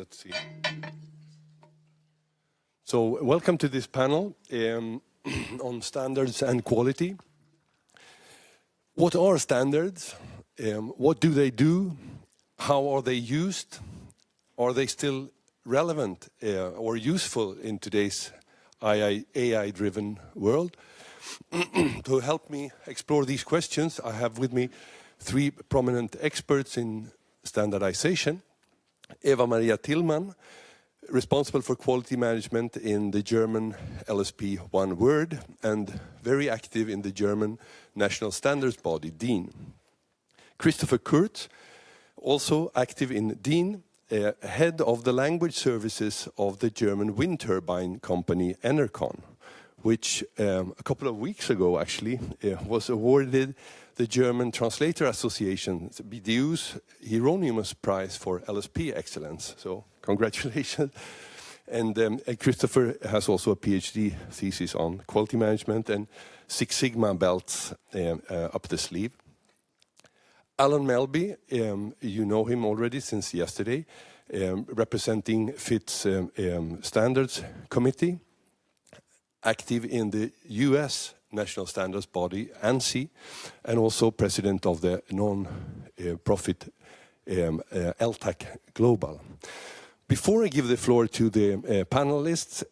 Let's see. So, welcome to this panel on standards and quality. What are standards? What do they do? How are they used? Are they still relevant or useful in today's AI-driven world? To help me explore these questions, I have with me three prominent experts in standardization. Eva-Maria TILLMANN, responsible for quality management in the German LSP oneword and very active in the German national standards body, DIN. Christopher KURZ, also active in DIN, head of the language services of the German wind turbine company ENERCON, which a couple of weeks ago actually was awarded the German Translator Association's BDU's Hieronymus Prize for LSP excellence. So congratulations. And Christopher has also a PhD thesis on quality management and Six Sigma belts up the sleeve. Alan MELBY, you know him already since yesterday, representing FIT's Standards Committee, active in the US National Standards Body, ANSI, and also president of the non-profit LTAC Global. Before I give the floor to the panelists,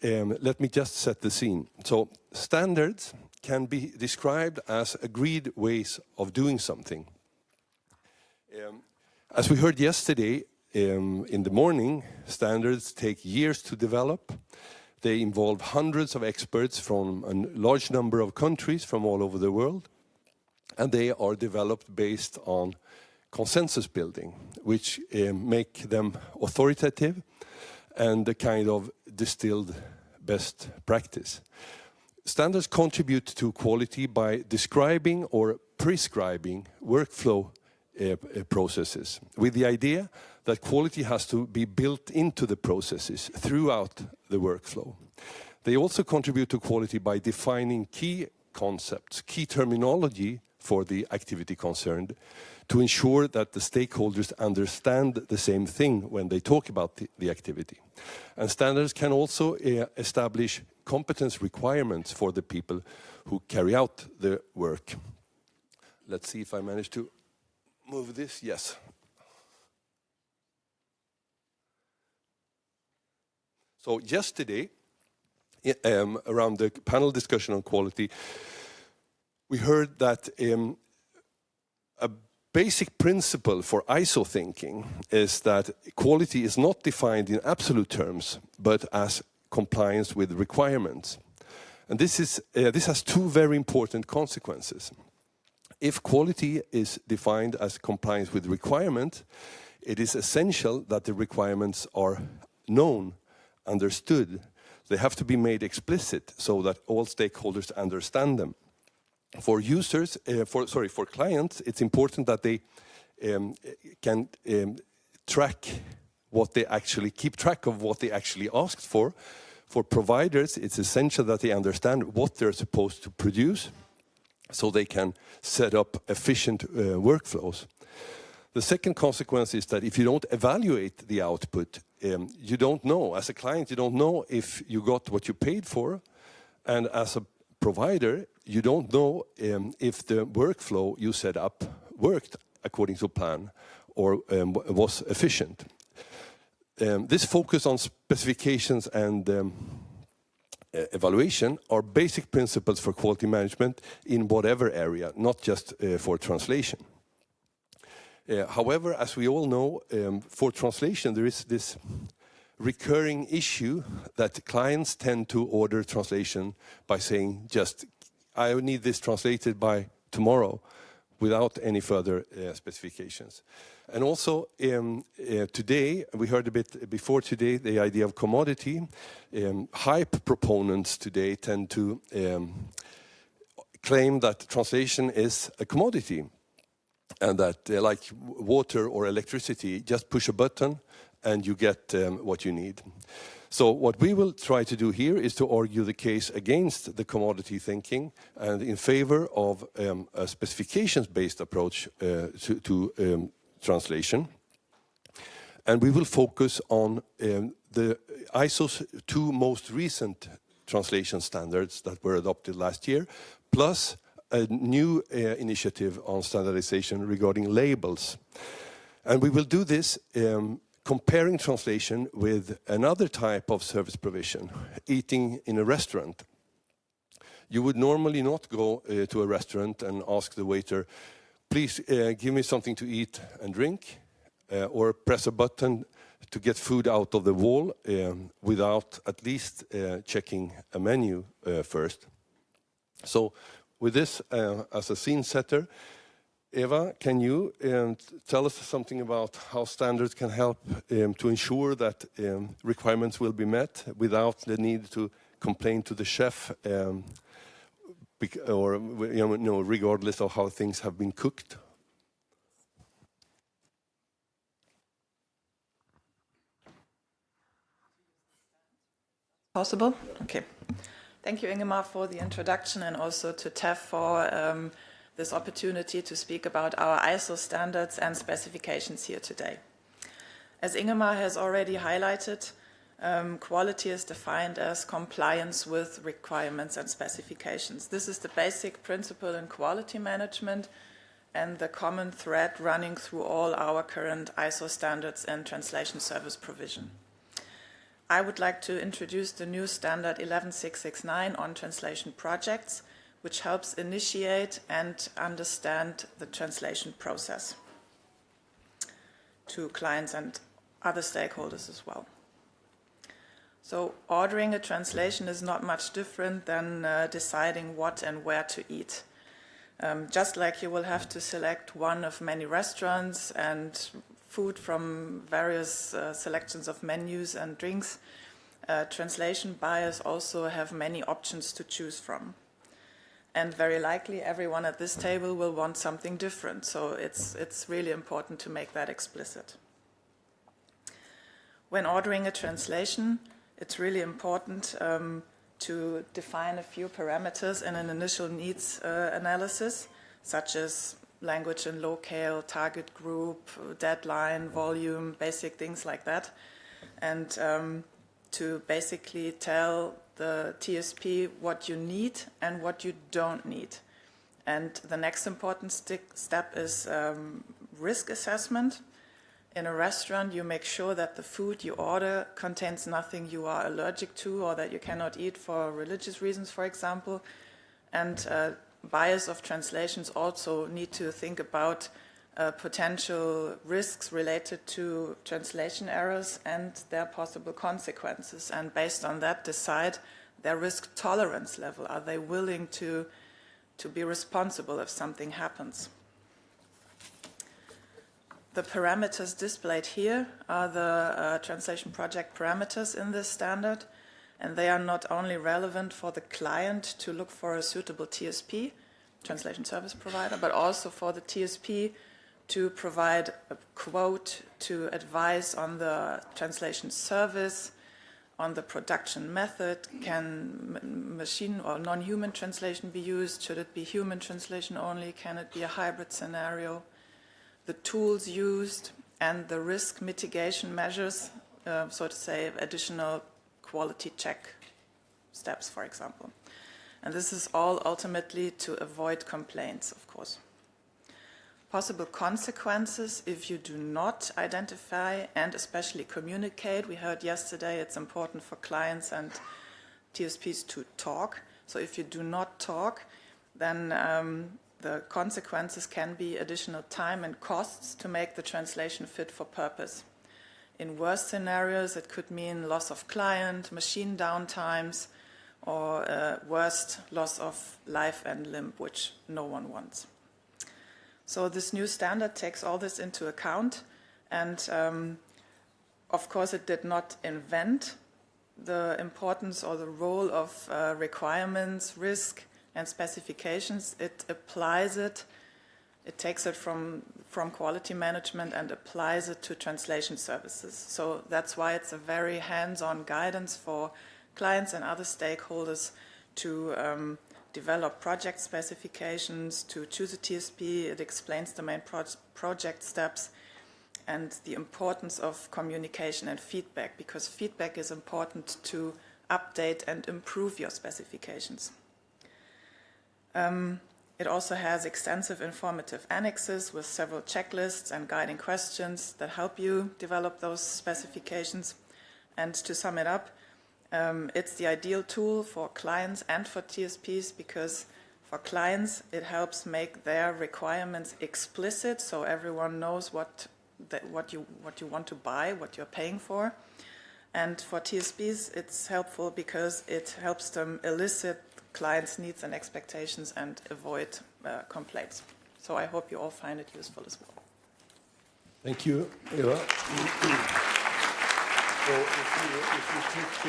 let me just set the scene. So, standards can be described as agreed ways of doing something. As we heard yesterday in the morning, standards take years to develop. They involve hundreds of experts from a large number of countries from all over the world. And they are developed based on consensus building, which make them authoritative and a kind of distilled best practice. Standards contribute to quality by describing or prescribing workflow processes, with the idea that quality has to be built into the processes throughout the workflow. They also contribute to quality by defining key concepts, key terminology for the activity concerned, to ensure that the stakeholders understand the same thing when they talk about the activity. And standards can also establish competence requirements for the people who carry out the work. Let's see if I manage to move this. Yes. So yesterday, around the panel discussion on quality, we heard that a basic principle for ISO thinking is that quality is not defined in absolute terms, but as compliance with requirements. And this has two very important consequences. If quality is defined as compliance with requirement, it is essential that the requirements are known, understood. They have to be made explicit so that all stakeholders understand them. For users, for clients, it's important that they can keep track of what they actually asked for. For providers, it's essential that they understand what they're supposed to produce, so they can set up efficient workflows. The second consequence is that if you don't evaluate the output, you don't know, as a client, you don't know if you got what you paid for, and as a provider, you don't know if the workflow you set up worked according to plan or was efficient. This focus on specifications and evaluation are basic principles for quality management in whatever area, not just for translation. However, as we all know, for translation there is this recurring issue that clients tend to order translation by saying just, I need this translated by tomorrow, without any further specifications. And also today, we heard a bit before today, the idea of commodity. Hype proponents today tend to claim that translation is a commodity, and that like water or electricity, just push a button and you get what you need. So what we will try to do here is to argue the case against the commodity thinking and in favor of a specifications-based approach to translation. And we will focus on the ISO's 2 most recent translation standards that were adopted last year, plus a new initiative on standardization regarding labels. And we will do this comparing translation with another type of service provision, eating in a restaurant. You would normally not go to a restaurant and ask the waiter, please give me something to eat and drink, or press a button to get food out of the wall without at least checking a menu first. So with this as a scene setter, Eva, can you tell us something about how standards can help to ensure that requirements will be met without the need to complain to the chef, or regardless of how things have been cooked? Possible? Okay. Thank you, Ingemar, for the introduction, and also to TEF for this opportunity to speak about our ISO standards and specifications here today. As Ingemar has already highlighted, quality is defined as compliance with requirements and specifications. This is the basic principle in quality management and the common thread running through all our current ISO standards and translation service provision. I would like to introduce the new standard 11669 on translation projects, which helps initiate and understand the translation process to clients and other stakeholders as well. So ordering a translation is not much different than deciding what and where to eat. Just like you will have to select one of many restaurants and food from various selections of menus and drinks, translation buyers also have many options to choose from. And very likely everyone at this table will want something different, so it's really important to make that explicit. When ordering a translation, it's really important to define a few parameters in an initial needs analysis, such as language and locale, target group, deadline, volume, basic things like that, and to basically tell the TSP what you need and what you don't need. And the next important step is risk assessment. In a restaurant, you make sure that the food you order contains nothing you are allergic to or that you cannot eat for religious reasons, for example. And buyers of translations also need to think about potential risks related to translation errors and their possible consequences, and based on that decide their risk tolerance level. Are they willing to be responsible if something happens? The parameters displayed here are the translation project parameters in this standard, and they are not only relevant for the client to look for a suitable TSP, translation service provider, but also for the TSP to provide a quote, to advise on the translation service, on the production method. Can machine or non-human translation be used? Should it be human translation only? Can it be a hybrid scenario? The tools used and the risk mitigation measures, so to say, additional quality check steps, for example. And this is all ultimately to avoid complaints, of course. Possible consequences if you do not identify and especially communicate. We heard yesterday it's important for clients and TSPs to talk. So if you do not talk, then the consequences can be additional time and costs to make the translation fit for purpose. In worst scenarios, it could mean loss of client, machine downtimes, or worst, loss of life and limb, which no one wants. So this new standard takes all this into account, and of course it did not invent the importance or the role of requirements, risk, and specifications. It applies it. It takes it from quality management and applies it to translation services. So that's why it's a very hands-on guidance for clients and other stakeholders to develop project specifications, to choose a TSP. It explains the main project steps, and the importance of communication and feedback, because feedback is important to update and improve your specifications. It also has extensive informative annexes with several checklists and guiding questions that help you develop those specifications. And to sum it up, it's the ideal tool for clients and for TSPs, because for clients it helps make their requirements explicit so everyone knows what you want to buy, what you're paying for. And for TSPs it's helpful because it helps them elicit clients' needs and expectations and avoid complaints. So I hope you all find it useful as well. Thank you, Eva. So if you take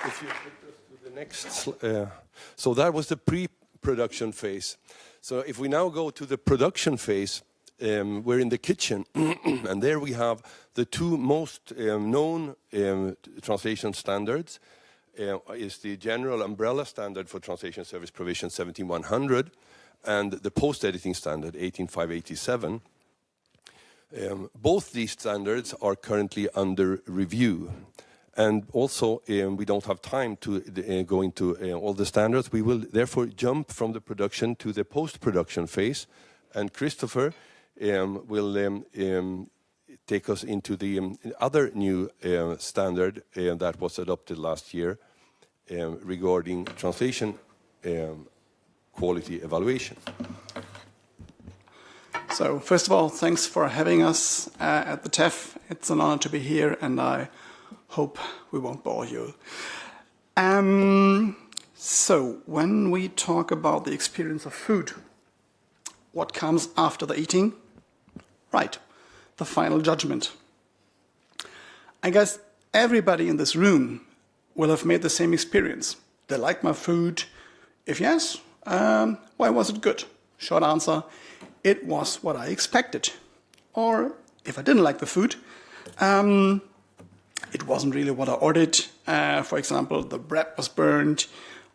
us to the next, so that was the pre-production phase. So if we now go to the production phase, we're in the kitchen, and there we have the two most known translation standards. Is the general umbrella standard for translation service provision 17100 and the post-editing standard 18587. Both these standards are currently under review, and also we don't have time to go into all the standards. We will therefore jump from the production to the post-production phase, and Christopher will take us into the other new standard that was adopted last year regarding translation quality evaluation. So first of all, thanks for having us at the TEF. It's an honor to be here, and I hope we won't bore you. So when we talk about the experience of food, what comes after the eating? Right, the final judgment. I guess everybody in this room will have made the same experience. They like my food? If yes, why was it good? Short answer, it was what I expected. Or if I didn't like the food, it wasn't really what I ordered. For example, the bread was burned,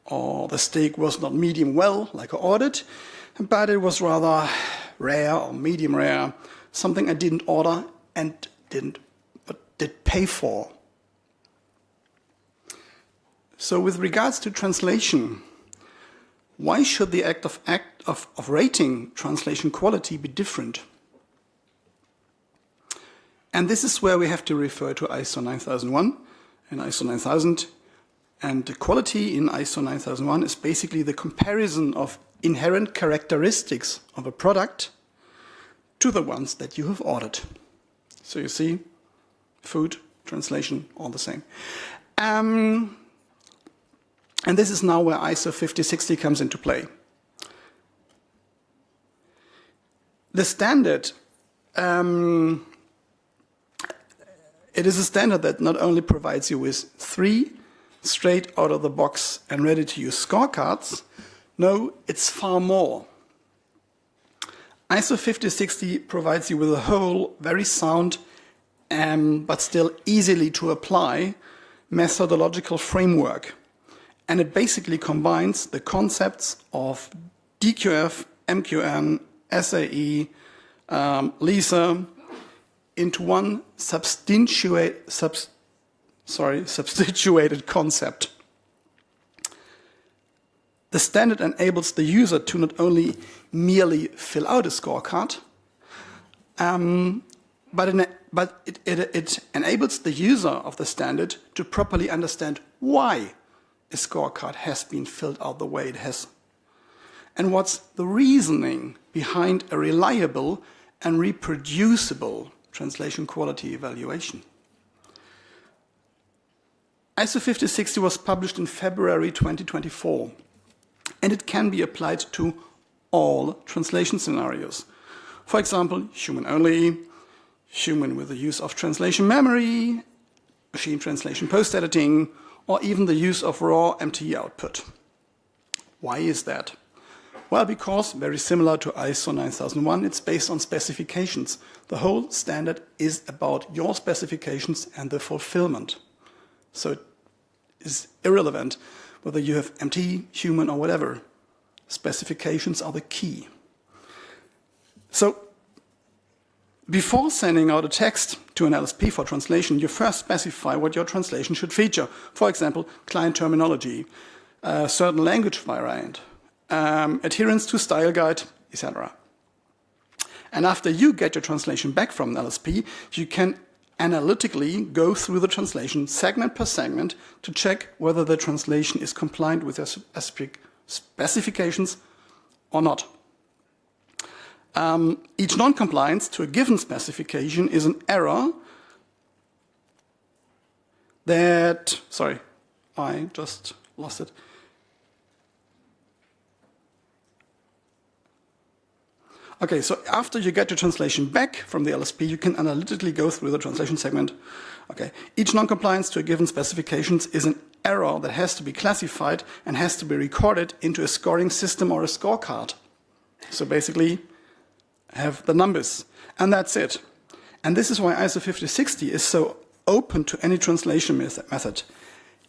or the steak was not medium well, like I ordered, but it was rather rare or medium rare, something I didn't order and did pay for. So with regards to translation, why should the act of rating translation quality be different? And this is where we have to refer to ISO 9001 and ISO 9000. And the quality in ISO 9001 is basically the comparison of inherent characteristics of a product to the ones that you have ordered. So you see, food, translation, all the same. And this is now where ISO 5060 comes into play. The standard, it is a standard that not only provides you with 3 straight out of the box and ready to use scorecards, no, it's far more. ISO 5060 provides you with a whole, very sound, but still easily to apply methodological framework. And it basically combines the concepts of DQF, MQN, SAE, LISA into one substituted concept. The standard enables the user to not only merely fill out a scorecard, but it enables the user of the standard to properly understand why a scorecard has been filled out the way it has, and what's the reasoning behind a reliable and reproducible translation quality evaluation. ISO 5060 was published in February 2024, and it can be applied to all translation scenarios. For example, human only, human with the use of translation memory, machine translation post-editing, or even the use of raw MTE output. Why is that? Well, because, very similar to ISO 9001, it's based on specifications. The whole standard is about your specifications and the fulfillment. So it is irrelevant whether you have MTE, human, or whatever. Specifications are the key. So Before sending out a text to an LSP for translation, you first specify what your translation should feature. For example, client terminology, a certain language variant, adherence to style guide, etc. And after you get your translation back from an LSP, you can analytically go through the translation segment per segment to check whether the translation is compliant with your specifications or not. Each non-compliance to a given specification is an error that, sorry, I just lost it. Okay, so after you get your translation back from the LSP, you can analytically go through the translation segment. Okay, each non-compliance to a given specifications is an error that has to be classified and has to be recorded into a scoring system or a scorecard. So basically, have the numbers, and that's it. And this is why ISO 5060 is so open to any translation method.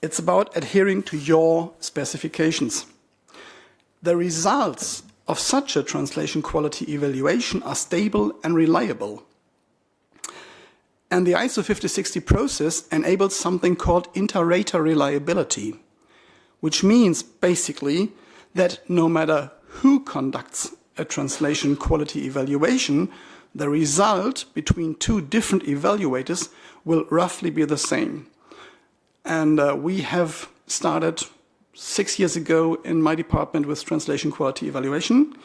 It's about adhering to your specifications. The results of such a translation quality evaluation are stable and reliable. And the ISO 5060 process enables something called inter-rater reliability, which means basically that no matter who conducts a translation quality evaluation, the result between two different evaluators will roughly be the same. And we have started 6 years ago in my department with translation quality evaluation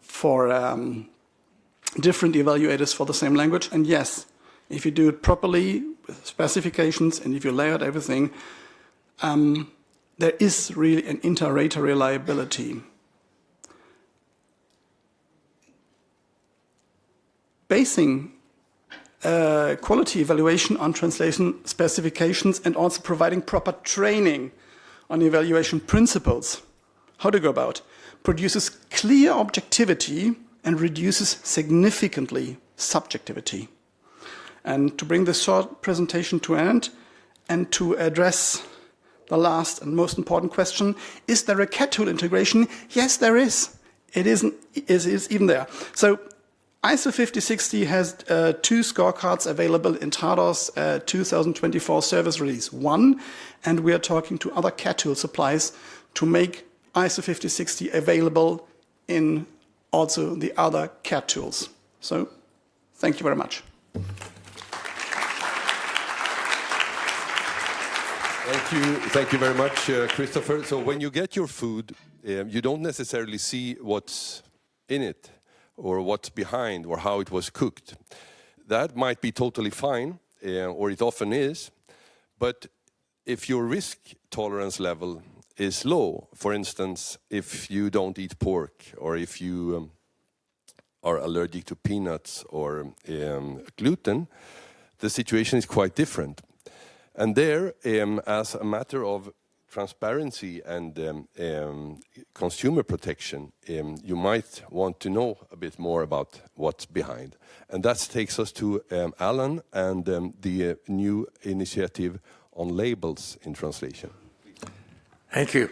for different evaluators for the same language. And yes, if you do it properly with specifications and if you lay out everything, there is really an inter-rater reliability. Basing quality evaluation on translation specifications and also providing proper training on evaluation principles, how to go about, produces clear objectivity and reduces significantly subjectivity. And to bring this short presentation to an end and to address the last and most important question, is there a CAT tool integration? Yes, there is. It is even there. So ISO 5060 has 2 scorecards available in TADOS 2024 Service Release 1, and we are talking to other CAT tool suppliers to make ISO 5060 available in also the other CAT tools. So, thank you very much. Thank you very much, Christopher. So when you get your food, you don't necessarily see what's in it, or what's behind, or how it was cooked. That might be totally fine, or it often is, but if your risk tolerance level is low, for instance, if you don't eat pork, or if you are allergic to peanuts or gluten, the situation is quite different. And there, as a matter of transparency and consumer protection, you might want to know a bit more about what's behind. And that takes us to Alan and the new initiative on labels in translation. Thank you.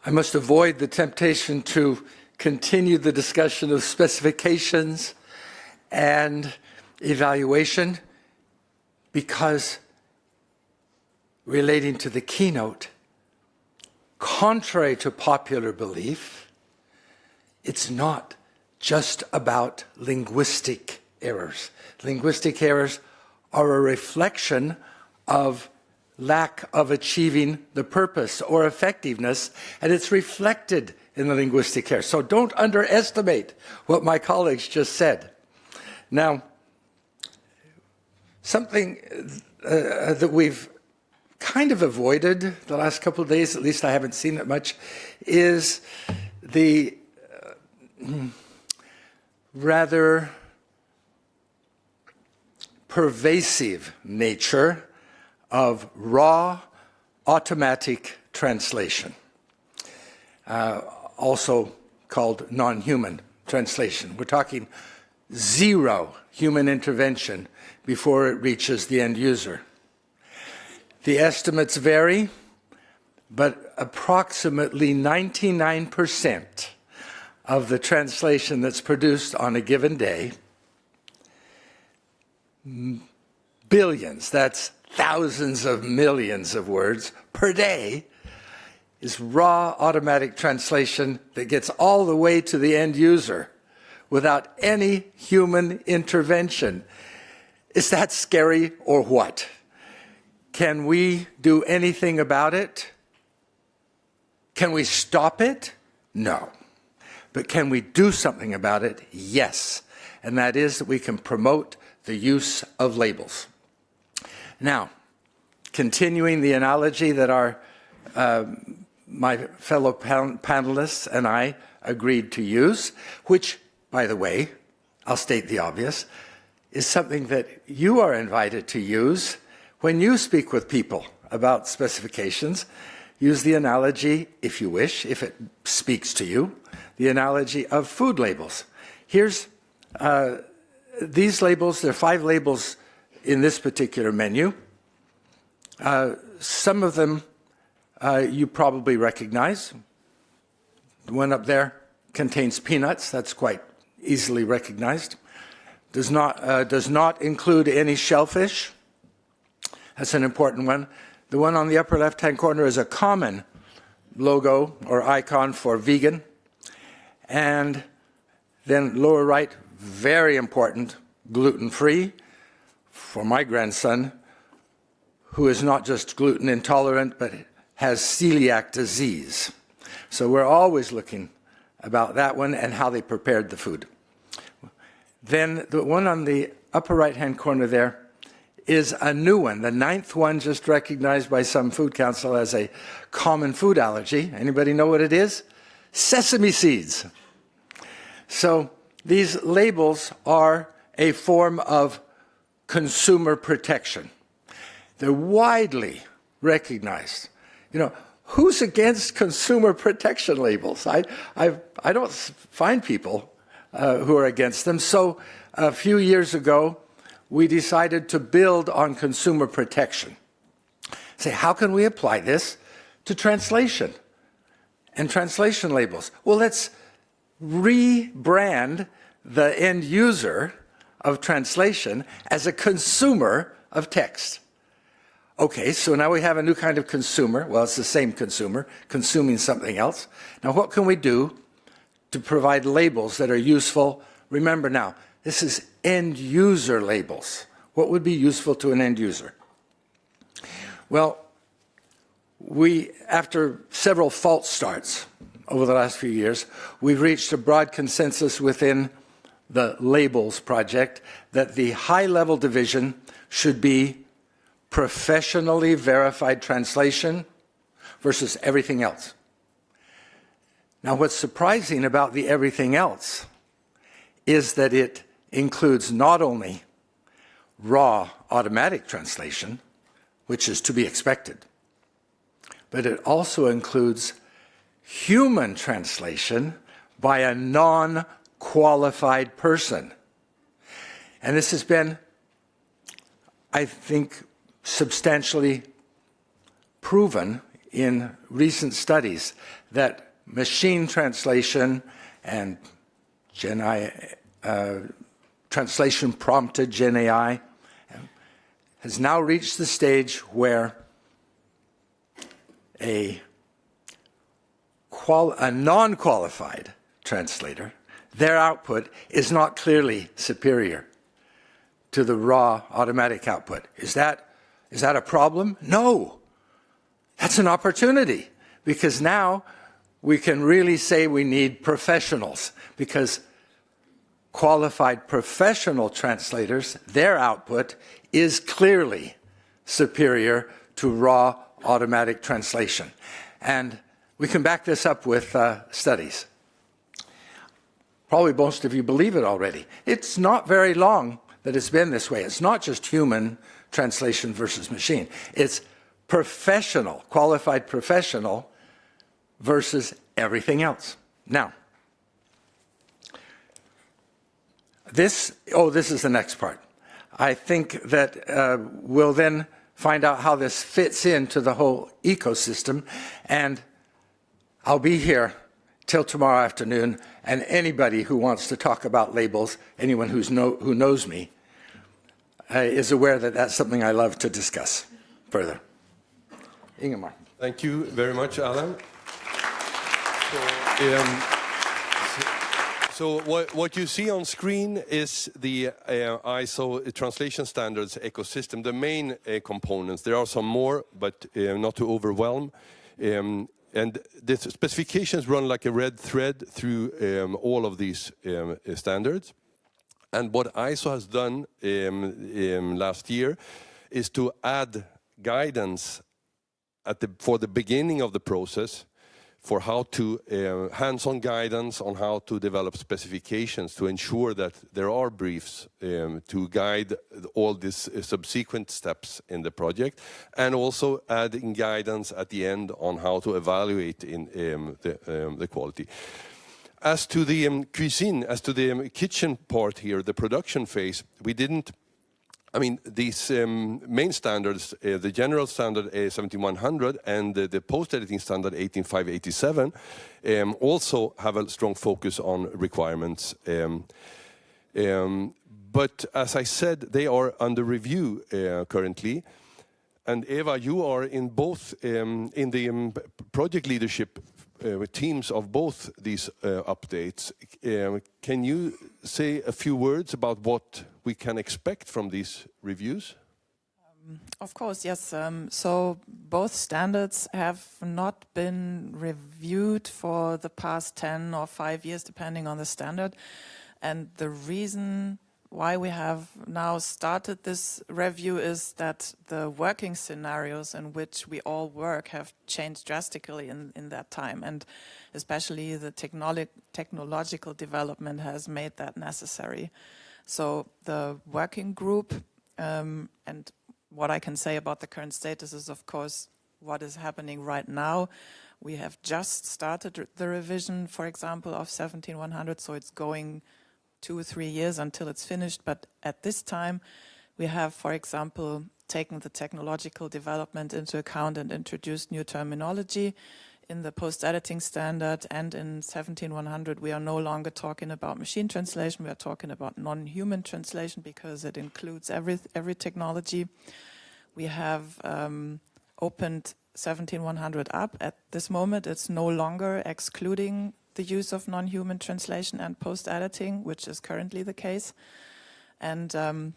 I must avoid the temptation to continue the discussion of specifications and evaluation, because relating to the keynote, contrary to popular belief, it's not just about linguistic errors. Linguistic errors are a reflection of lack of achieving the purpose or effectiveness, and it's reflected in the linguistic error. So don't underestimate what my colleagues just said. Now, something that we've kind of avoided the last couple of days, at least I haven't seen it much, is the rather pervasive nature of raw automatic translation, also called non-human translation. We're talking zero human intervention before it reaches the end user. The estimates vary, but approximately 99% of the translation that's produced on a given day billions, that's thousands of millions of words per day, is raw automatic translation that gets all the way to the end user without any human intervention. Is that scary or what? Can we do anything about it? Can we stop it? No. But can we do something about it? Yes. And that is that we can promote the use of labels. Now, continuing the analogy that my fellow panelists and I agreed to use, which, by the way, I'll state the obvious, is something that you are invited to use when you speak with people about specifications. Use the analogy, if you wish, if it speaks to you, the analogy of food labels. Here's these labels. There are 5 labels in this particular menu. Some of them you probably recognize. The one up there contains peanuts. That's quite easily recognized. Does not include any shellfish. That's an important one. The one on the upper left-hand corner is a common logo or icon for vegan. And then lower right, very important, gluten-free for my grandson, who is not just gluten intolerant, but has celiac disease. So we're always looking about that one and how they prepared the food. Then the one on the upper right-hand corner there is a new one, the 9th one, just recognized by some food council as a common food allergy. Anybody know what it is? Sesame seeds. So these labels are a form of consumer protection. They're widely recognized. You know, who's against consumer protection labels? I don't find people who are against them. So a few years ago, we decided to build on consumer protection. Say, how can we apply this to translation and translation labels? Well, let's rebrand the end user of translation as a consumer of text. Okay, so now we have a new kind of consumer. Well, it's the same consumer, consuming something else. Now, what can we do to provide labels that are useful? Remember now, this is end user labels. What would be useful to an end user? Well, after several false starts over the last few years, we've reached a broad consensus within the Labels project that the high-level division should be professionally verified translation versus everything else. Now, what's surprising about the everything else is that it includes not only raw automatic translation, which is to be expected, but it also includes human translation by a non-qualified person. And this has been, I think, substantially proven in recent studies that machine translation and translation prompted Gen AI has now reached the stage where a non-qualified translator, their output is not clearly superior to the raw automatic output. Is that a problem? No. That's an opportunity, because now we can really say we need professionals, because qualified professional translators, their output is clearly superior to raw automatic translation. And we can back this up with studies. Probably most of you believe it already. It's not very long that it's been this way. It's not just human translation versus machine. It's professional, qualified professional versus everything else. Now, this is the next part. I think that we'll then find out how this fits into the whole ecosystem, and I'll be here till tomorrow afternoon, and anybody who wants to talk about labels, anyone who knows me, is aware that that's something I love to discuss further. Ingemar. Thank you very much, Alan. So what you see on screen is the ISO translation standards ecosystem, the main components. There are some more, but not to overwhelm. And the specifications run like a red thread through all of these standards. And what ISO has done last year is to add guidance for the beginning of the process for how to, hands-on guidance on how to develop specifications to ensure that there are briefs to guide all these subsequent steps in the project, and also adding guidance at the end on how to evaluate in the quality. As to the cuisine, as to the kitchen part here, the production phase, we didn't, I mean, these main standards, the general standard 17100 and the post-editing standard 18587 also have a strong focus on requirements. But as I said, they are under review currently. And Eva, you are in both, in the project leadership teams of both these updates. Can you say a few words about what we can expect from these reviews? Of course, yes. So both standards have not been reviewed for the past 10 or 5 years, depending on the standard. And the reason why we have now started this review is that the working scenarios in which we all work have changed drastically in that time, and especially the technological development has made that necessary. So the working group, and what I can say about the current status is, of course, what is happening right now. We have just started the revision, for example, of 17100, so it's going 2 or 3 years until it's finished. But at this time, we have, for example, taken the technological development into account and introduced new terminology. In the post-editing standard and in 17100, we are no longer talking about machine translation. We are talking about non-human translation because it includes every technology. We have opened 17100 up. At this moment, it's no longer excluding the use of non-human translation and post-editing, which is currently the case. And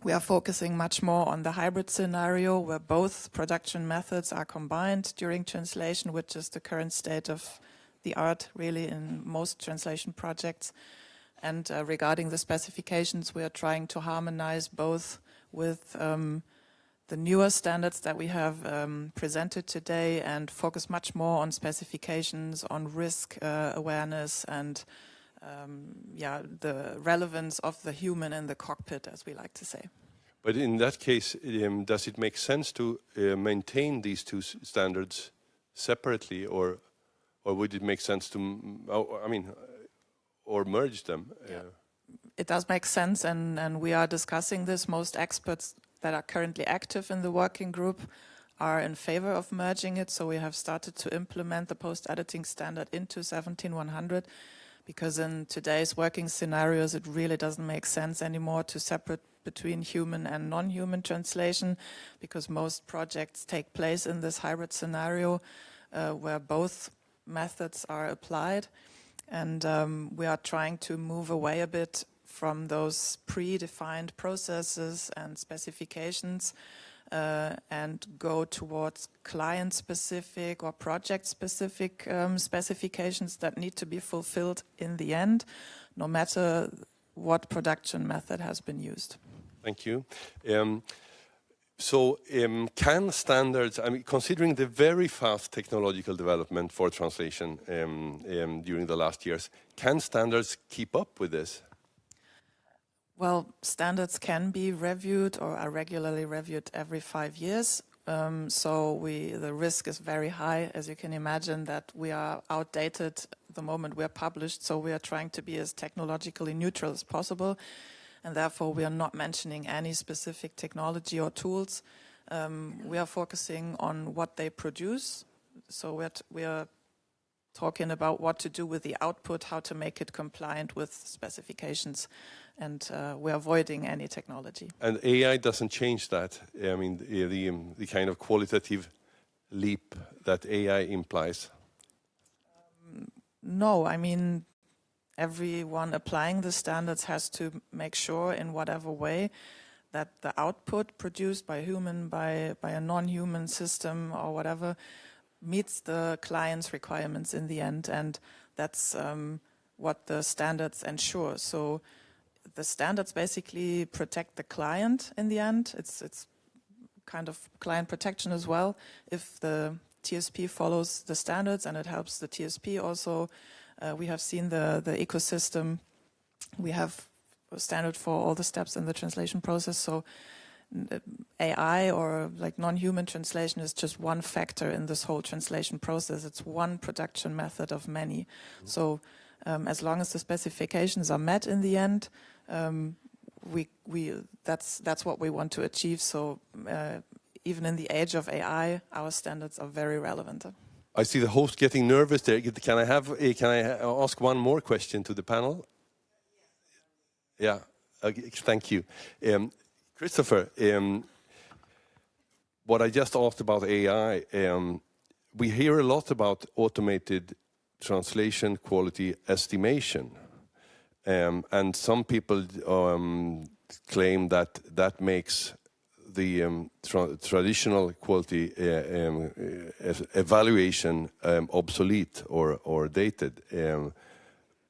we are focusing much more on the hybrid scenario where both production methods are combined during translation, which is the current state of the art really in most translation projects. And regarding the specifications, we are trying to harmonize both with the newer standards that we have presented today and focus much more on specifications, on risk awareness and the relevance of the human in the cockpit, as we like to say. But in that case, does it make sense to maintain these two standards separately, or would it make sense to, or merge them? It does make sense, and we are discussing this. Most experts that are currently active in the working group are in favor of merging it, so we have started to implement the post-editing standard into 17100, because in today's working scenarios it really doesn't make sense anymore to separate between human and non-human translation, because most projects take place in this hybrid scenario where both methods are applied, and we are trying to move away a bit from those predefined processes and specifications and go towards client-specific or project-specific specifications that need to be fulfilled in the end, no matter what production method has been used. Thank you. Can standards, considering the very fast technological development for translation during the last years, can standards keep up with this? Well, standards can be reviewed or are regularly reviewed every 5 years. The risk is very high, as you can imagine, that we are outdated the moment we are published. So we are trying to be as technologically neutral as possible. And therefore, we are not mentioning any specific technology or tools. We are focusing on what they produce. So we are talking about what to do with the output, how to make it compliant with specifications, and we're avoiding any technology. And AI doesn't change that. I mean, the kind of qualitative leap that AI implies. No, I mean, everyone applying the standards has to make sure in whatever way that the output produced by human, by a non-human system or whatever, meets the client's requirements in the end, and that's what the standards ensure. So the standards basically protect the client in the end. It's kind of client protection as well. If the TSP follows the standards, and it helps the TSP also. We have seen the ecosystem. We have a standard for all the steps in the translation process. So AI or like non-human translation is just one factor in this whole translation process. It's one production method of many. So as long as the specifications are met in the end, that's what we want to achieve. So even in the age of AI, our standards are very relevant. I see the host getting nervous there. Can I ask one more question to the panel? Yeah, thank you. Christopher, what I just asked about AI, we hear a lot about automated translation quality estimation. And some people claim that that makes the traditional quality evaluation obsolete or dated.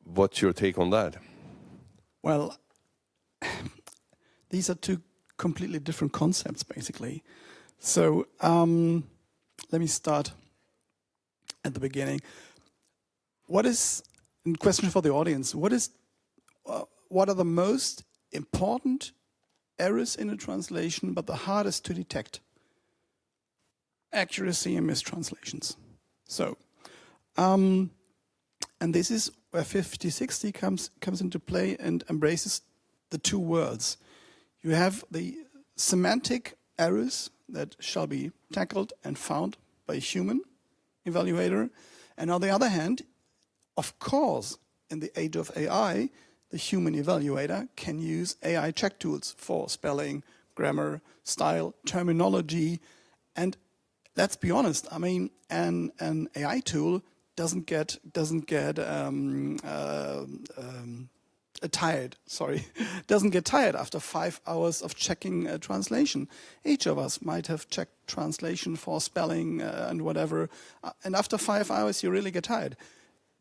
What's your take on that? Well, these are two completely different concepts, basically. So let me start at the beginning. What is, a question for the audience, what are the most important errors in a translation, but the hardest to detect? Accuracy and mistranslations. So, and this is where 5060 comes into play and embraces the two worlds. You have the semantic errors that shall be tackled and found by a human evaluator. And on the other hand, of course, in the age of AI, the human evaluator can use AI check tools for spelling, grammar, style, terminology. And let's be honest, I mean, an AI tool doesn't get tired after 5 hours of checking a translation. Each of us might have checked translation for spelling and whatever, and after 5 hours you really get tired.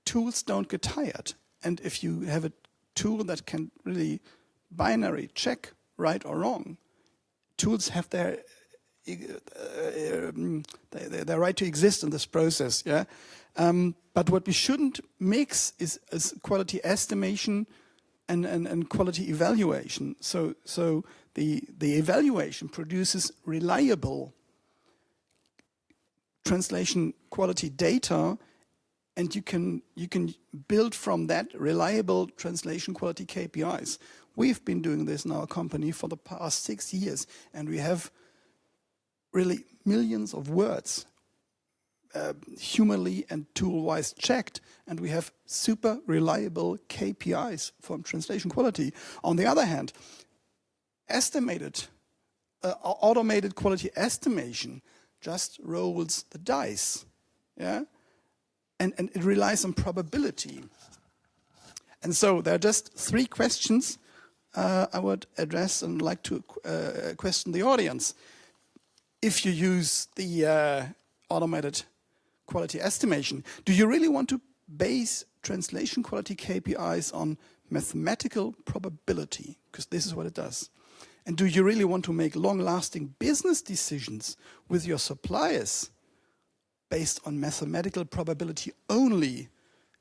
Tools don't get tired, and if you have a tool that can really binary check right or wrong, tools have their right to exist in this process. Yeah, but what we shouldn't mix is quality estimation and quality evaluation. So the evaluation produces reliable translation quality data, and you can build from that reliable translation quality KPIs. We've been doing this in our company for the past 6 years, and we have really millions of words humanly and tool-wise checked, and we have super reliable KPIs from translation quality. On the other hand, automated quality estimation just rolls the dice, yeah, and it relies on probability. And so there are just 3 questions I would address and like to question the audience. If you use the automated quality estimation, do you really want to base translation quality KPIs on mathematical probability? Because this is what it does. And do you really want to make long-lasting business decisions with your suppliers based on mathematical probability only?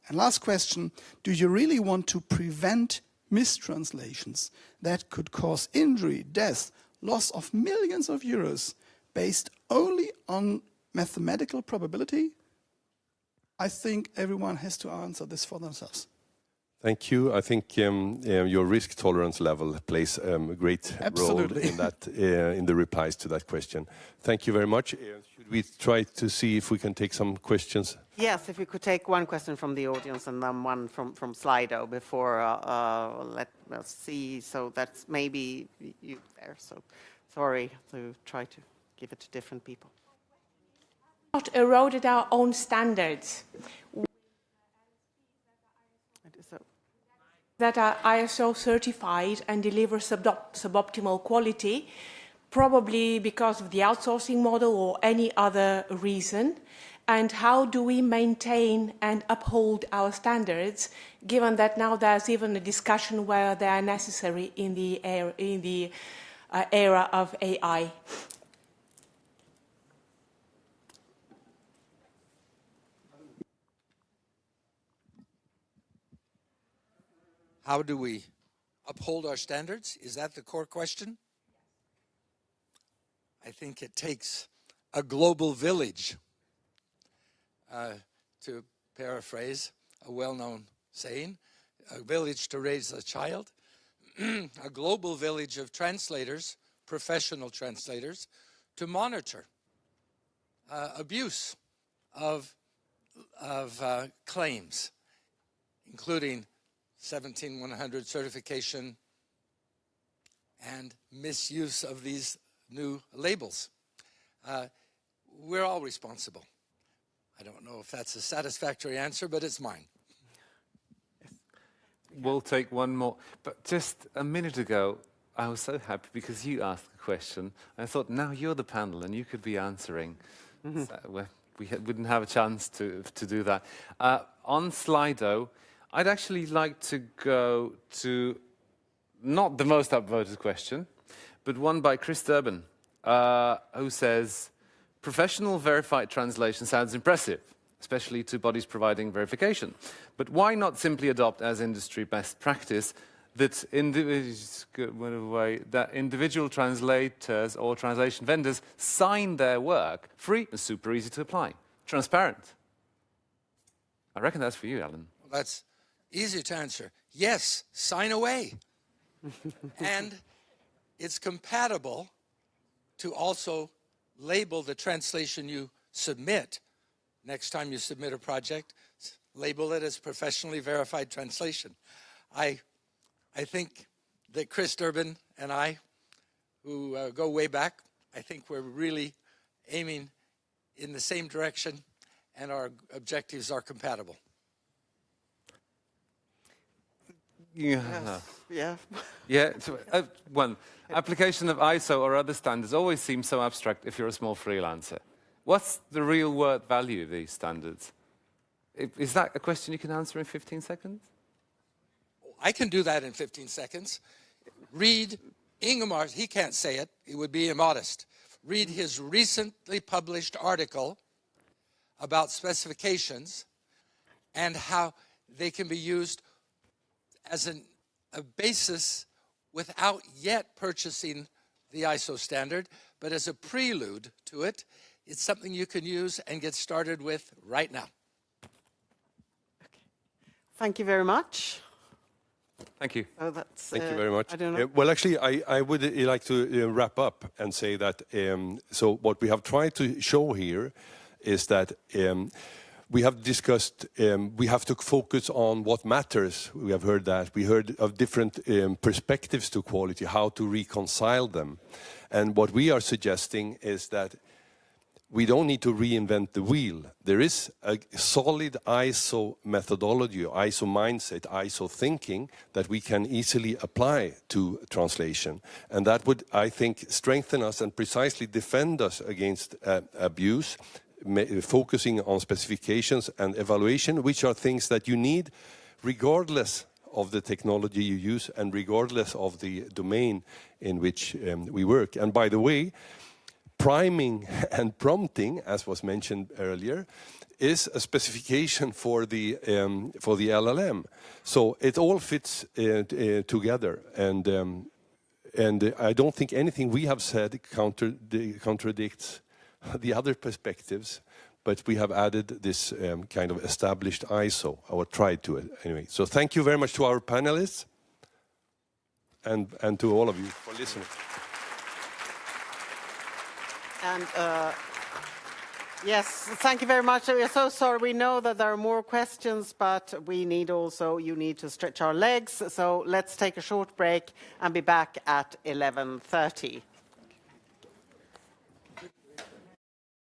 And last question, do you really want to prevent mistranslations that could cause injury, death, loss of millions of euros based only on mathematical probability? I think everyone has to answer this for themselves. Thank you. I think your risk tolerance level plays a great Absolutely. role in that, in the replies to that question. Thank you very much. Should we try to see if we can take some questions? Yes, if you could take one question from the audience and then one from Slido before, let us see. So that's maybe you there. So sorry to try to give it to different people. Not eroded our own standards that are ISO certified and deliver suboptimal quality, probably because of the outsourcing model or any other reason. And how do we maintain and uphold our standards, given that now there's even a discussion where they are necessary in the era of AI? How do we uphold our standards? Is that the core question? I think it takes a global village, to paraphrase a well-known saying, a village to raise a child, a global village of translators, professional translators, to monitor abuse of claims, including 17100 certification and misuse of these new labels. We're all responsible. I don't know if that's a satisfactory answer, but it's mine. We'll take one more. But just a minute ago, I was so happy because you asked the question. I thought, now you're the panel and you could be answering. So, we wouldn't have a chance to do that. On Slido, I'd actually like to go to not the most upvoted question, but one by Chris Durbin, who says, professional verified translation sounds impressive, especially to bodies providing verification. But why not simply adopt as industry best practice that individual translators or translation vendors sign their work free and super easy to apply, transparent? I reckon that's for you, Alan. Well, that's easy to answer. Yes, sign away. And it's compatible to also label the translation you submit. Next time you submit a project, label it as professionally verified translation. I think that Chris Durbin and I, who go way back, I think we're really aiming in the same direction and our objectives are compatible. Yeah. Yeah. So, one, application of ISO or other standards always seems so abstract if you're a small freelancer. What's the real world value of these standards? Is that a question you can answer in 15 seconds? I can do that in 15 seconds. Read Ingemar, he can't say it, it would be immodest. Read his recently published article about specifications and how they can be used as a basis without yet purchasing the ISO standard, but as a prelude to it. It's something you can use and get started with right now. Okay. Thank you very much. Thank you. Oh, that's, Thank you very much. I don't know. Well, actually, I would like to wrap up and say that, so what we have tried to show here is that we have discussed, we have to focus on what matters. We have heard that. We heard of different perspectives to quality, how to reconcile them. And what we are suggesting is that we don't need to reinvent the wheel. There is a solid ISO methodology, ISO mindset, ISO thinking that we can easily apply to translation. And that would, I think, strengthen us and precisely defend us against abuse, focusing on specifications and evaluation, which are things that you need regardless of the technology you use and regardless of the domain in which we work. And by the way, priming and prompting, as was mentioned earlier, is a specification for the LLM. So it all fits together, and I don't think anything we have said contradicts the other perspectives. but we have added this kind of established ISO, or tried to anyway. So thank you very much to our panelists and to all of you for listening. And yes, thank you very much. We are so sorry. We know that there are more questions, but we need also, you need to stretch our legs. So let's take a short break and be back at 11:30.